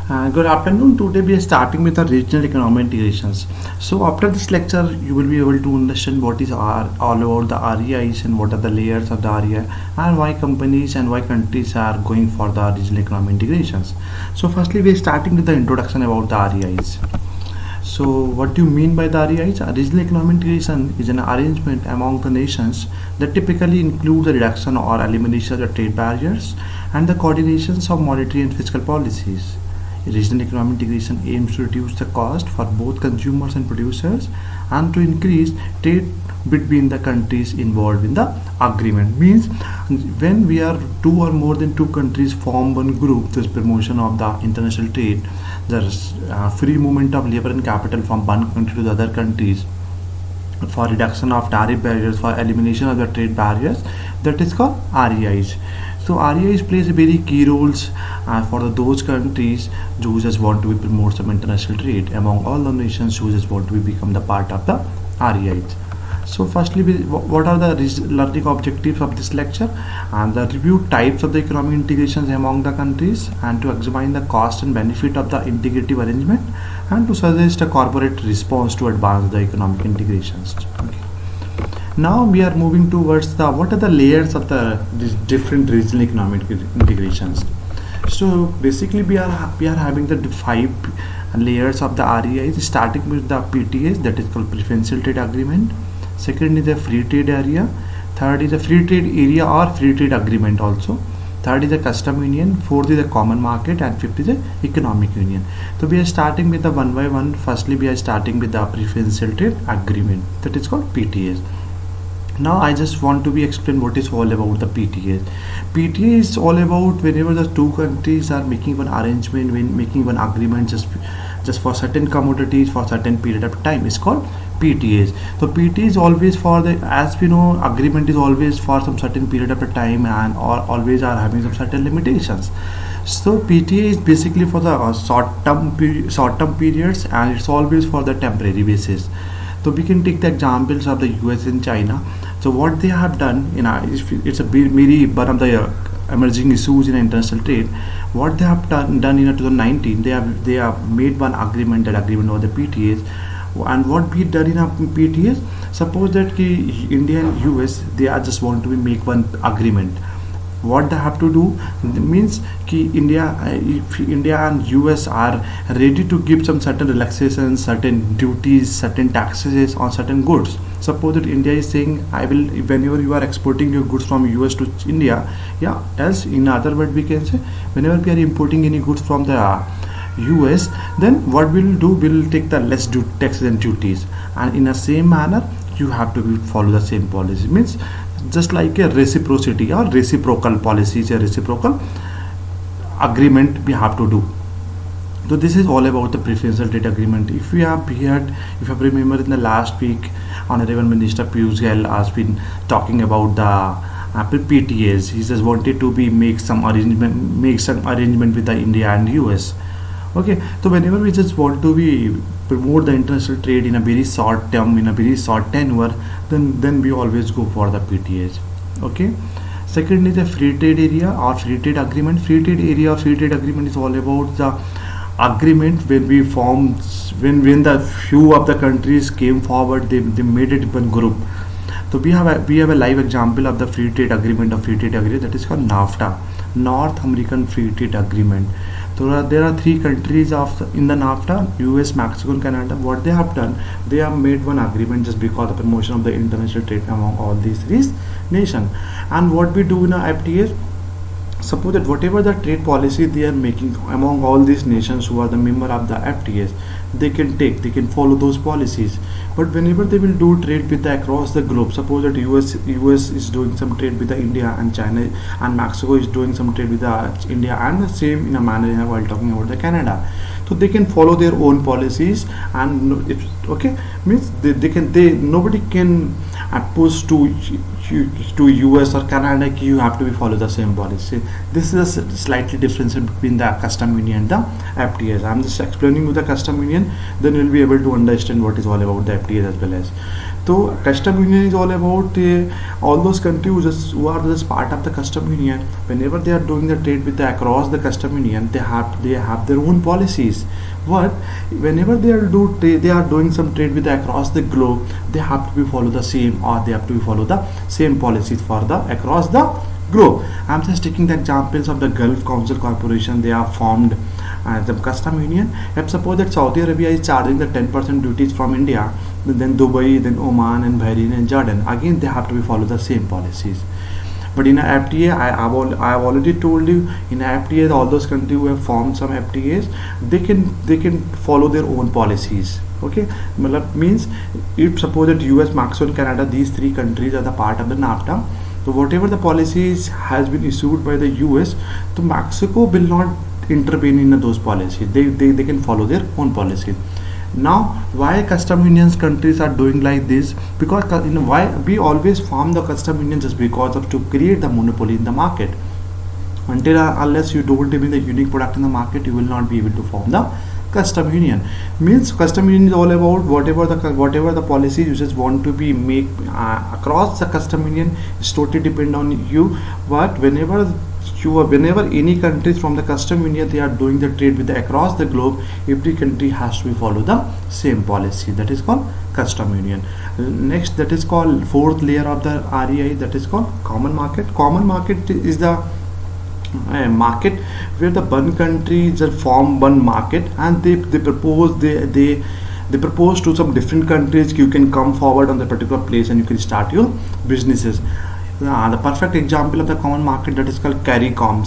Good afternoon. Today we are starting with our regional economic integrations. So after this lecture, you will be able to understand what is all about the REIs and what are the layers of the REI and why companies and why countries are going for the regional economic integrations. So firstly, we are starting with the introduction about the REIs. So what do you mean by the REIs? A regional economic integration is an arrangement among the nations that typically includes the reduction or elimination of the trade barriers and the coordinations of monetary and fiscal policies. Regional economic integration aims to reduce the cost for both consumers and producers and to increase trade between the countries involved in the agreement. Means when we are two or more than two countries form one group, this promotion of the international trade, there's free movement of labor and capital from one country to the other countries for reduction of tariff barriers, for elimination of the trade barriers, that is called REIs. So REIs plays a very key roles for those countries who just want to promote some international trade among all the nations who just want to become the part of the REIs. So firstly, what are the learning objectives of this lecture? And the review types of the economic integrations among the countries, and to examine the cost and benefit of the integrative arrangement, and to suggest a corporate response to advance the economic integrations. Okay. Now we are moving towards the what are the layers of the different regional economic integrations. So basically we are having the five layers of the REIs, starting with the PTAs, that is called preferential trade agreement. Second is the free trade area. Third is the free trade area or free trade agreement also. Third is the custom union. Fourth is the common market, and fifth is the economic union. So we are starting with the one by one. Firstly, we are starting with the preferential trade agreement, that is called PTAs. Now I just want to be explain what is all about the PTA. PTA is all about whenever the two countries are making one arrangement, when making one agreement just for certain commodities for certain period of time, is called PTAs. So PT is always for the, as we know, agreement is always for some certain period of time and always are having some certain limitations. So PTA is basically for the short term periods, and it's always for the temporary basis. So we can take the examples of the US and China. So what they have done it's a very one of the emerging issues in international trade. What they have done in 2019, they have made one agreement, that agreement over the PTAs. And what we done in a PTAs, suppose that India and US, they are just want to make one agreement. What they have to do means if India and US are ready to give some certain relaxations, certain duties, certain taxes on certain goods. Suppose that India is saying, I will, whenever you are exporting your goods from US to India, yeah, else in other words we can say, whenever we are importing any goods from the US, then what we'll do, we'll take the less taxes and duties, and in the same manner you have to follow the same policy. Means just like a reciprocity or reciprocal policies, a reciprocal agreement we have to do. So this is all about the preferential trade agreement. If we have heard, if I remember in the last week, Honorable Minister Piyush Goyal has been talking about the PTAs. He just wanted to make some arrangement with the India and US. Okay, so whenever we just want to promote the international trade in a very short term, in a very short tenure, then we always go for the PTAs. Okay. Second is the free trade area or free trade agreement. Free trade area or free trade agreement is all about the agreement when we formed, when the few of the countries came forward, they made it one group. So we have a live example of the free trade agreement that is called NAFTA, North American Free Trade Agreement. So there are three countries in the NAFTA: US, Mexico, and Canada. What they have done, they have made one agreement just because of the promotion of the international trade among all these three nations. And what we do in a FTA, suppose that whatever the trade policy they are making among all these nations who are the member of the FTAs, they can follow those policies. But whenever they will do trade with across the globe, suppose that US is doing some trade with the India and China, and Mexico is doing some trade with the India, and the same in a manner while talking about the Canada. So they can follow their own policies, and means nobody can push to US or Canada, you have to follow the same policy. This is a slightly difference between the custom union and the FTAs. I'm just explaining with the custom union. union, then you'll be able to understand what is all about the FTAs as well as. So custom union is all about all those countries who are just part of the custom union. Whenever they are doing the trade with across the custom union, they have their own policies. But whenever they are doing some trade with across the globe, they have to be follow the same, or they have to follow the same policies for the across the globe. I'm just taking the examples of the Gulf Council Corporation. They are formed as a custom union. If suppose that Saudi Arabia is charging the 10% duties from India, then Dubai, then Oman and Bahrain and Jordan, again they have to be follow the same policies. But in a FTA, I have already told you, in a FTA, all those countries who have formed some FTAs, they can follow their own policies. Okay, means if suppose that US, Mexico and Canada, these three countries are the part of the NAFTA, so whatever the policies has been issued by the US, so Mexico will not intervene in those policies. They can follow their own policies. Now why custom unions countries are doing like this? Because why we always form the custom union, just because of to create the monopoly in the market. Until unless you don't have the unique product in the market, you will not be able to form the custom union. Means custom union is all about whatever the policy you just want to be make across the custom union is totally depend on you. But whenever any countries from the custom union, they are doing the trade with across the globe, every country has to follow the same policy. That is called custom union. Next, that is called fourth layer of the REI, that is called common market. Common market is the market where the one country just form one market, and they propose to some different countries, you can come forward on the particular place and you can start your businesses. The perfect example of the common market, that is called CARICOM,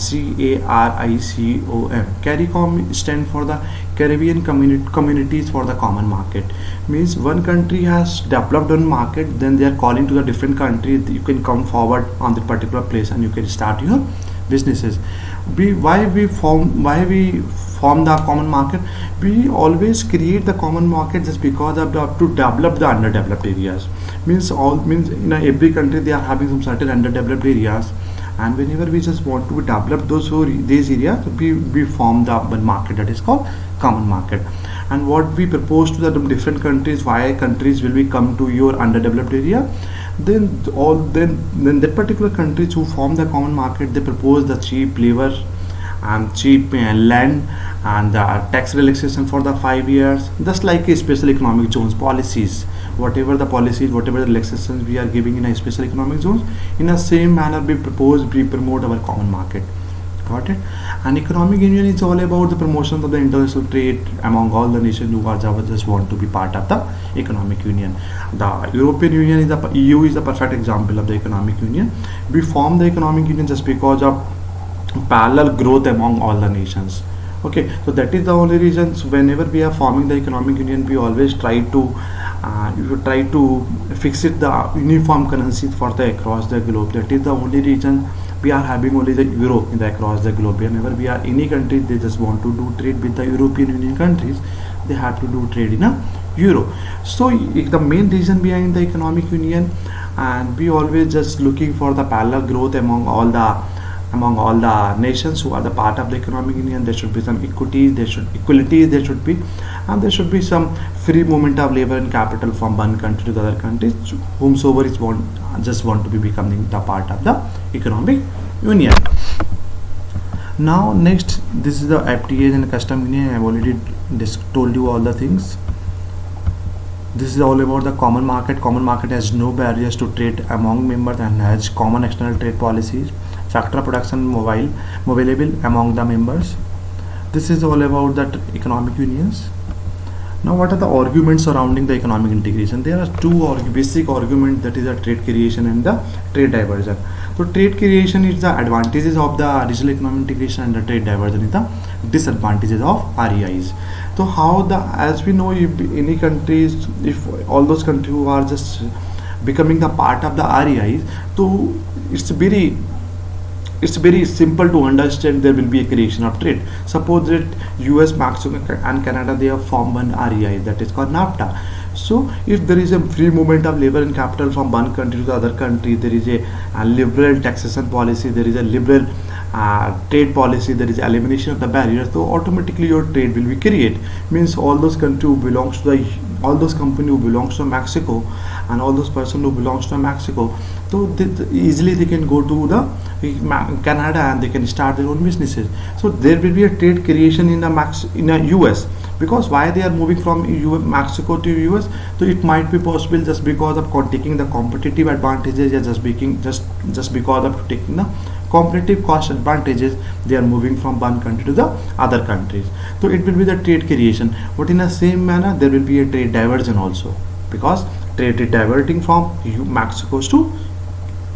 CARICOM. CARICOM stands for the Caribbean Communities for the Common Market. Means one country has developed one market, then they are calling to the different country, you can come forward on the particular place and you can start your businesses. Why we form the common market? We always create the common market just because of to develop the underdeveloped areas. Means in every country they are having some certain underdeveloped areas, and whenever we just want to develop these areas, we form the one market, that is called common market. And what we propose to the different countries, why countries will we come to your underdeveloped area, then that particular countries who form the common market, they propose the cheap labor and cheap land and the tax relaxation for the 5 years, just like a special economic zones policies. Whatever the policies, whatever the relaxations we are giving in a special economic zones, in the same manner we promote our common market. Got it? And economic union is all about the promotion of the international trade among all the nations who are just want to be part of the economic union. The European Union EU is the perfect example of the economic union. We form the economic union just because of parallel growth among all the nations. Okay, so that is the only reason. So whenever we are forming the economic union, we always try to fix it the uniform currency for the across the globe. That is the only reason we are having only the euro in the across the globe. Whenever we are any country, they just want to do trade with the European Union countries, they have to do trade in a euro. So the main reason behind the economic union, and we always just looking for the parallel growth among all the nations who are the part of the economic union. There should be some equities, there should be, and there should be some free movement of labor and capital from one country to the other countries, whomsoever is want to be becoming the part of the economic union. Now next, this is the FTAs and custom union. I have already told you all the things. This is all about the common market. Common market has no barriers to trade among members and has common external trade policies. Factor production available among the members. This is all about the economic unions. Now what are the arguments surrounding the economic integration? There are two basic arguments, that is the trade creation and the trade diversion. So trade creation is the advantages of the regional economic integration, and the trade diversion is the disadvantages of REIs. So as we know, if any countries, if all those countries who are just becoming the part of the REIs, so it's very simple to understand. There will be a creation of trade. Suppose that US, Mexico and Canada, they have formed one REI, that is called NAFTA. So if there is a free movement of labor and capital from one country to the other country, there is a liberal taxation policy, there is a liberal trade policy, there is elimination of the barriers, so automatically your trade will be created. Means all those country who belongs to the, all those company who belongs to Mexico, and all those person who belongs to Mexico, so easily they can go to the Canada and they can start their own businesses. So there will be a trade creation in the US, because why they are moving from Mexico to US. So it might be possible just because of taking the competitive advantages, or just because of taking the competitive cost advantages, they are moving from one country to the other countries. So it will be the trade creation, but in the same manner there will be a trade diversion also, because trade is diverting from Mexico to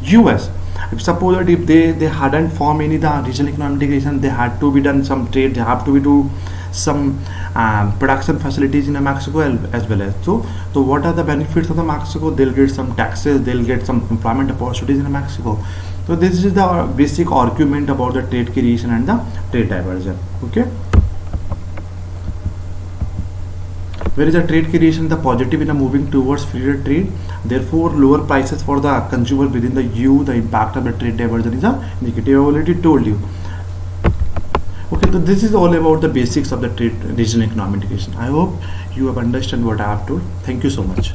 US. If suppose that if they hadn't formed any the regional economic integration, they had to be done some trade, they have to be do some production facilities in Mexico as well as. So what are the benefits of the Mexico? They'll get some taxes, they'll get some employment opportunities in Mexico. So this is the basic argument about the trade creation and the trade diversion. Okay. Where is the trade creation? The positive in a moving towards freer trade, therefore lower prices for the consumer within the EU. The impact of the trade diversion is a negative. I already told you. Okay, so this is all about the basics of the trade regional economic integration. I hope you have understood what I have told. Thank you so much.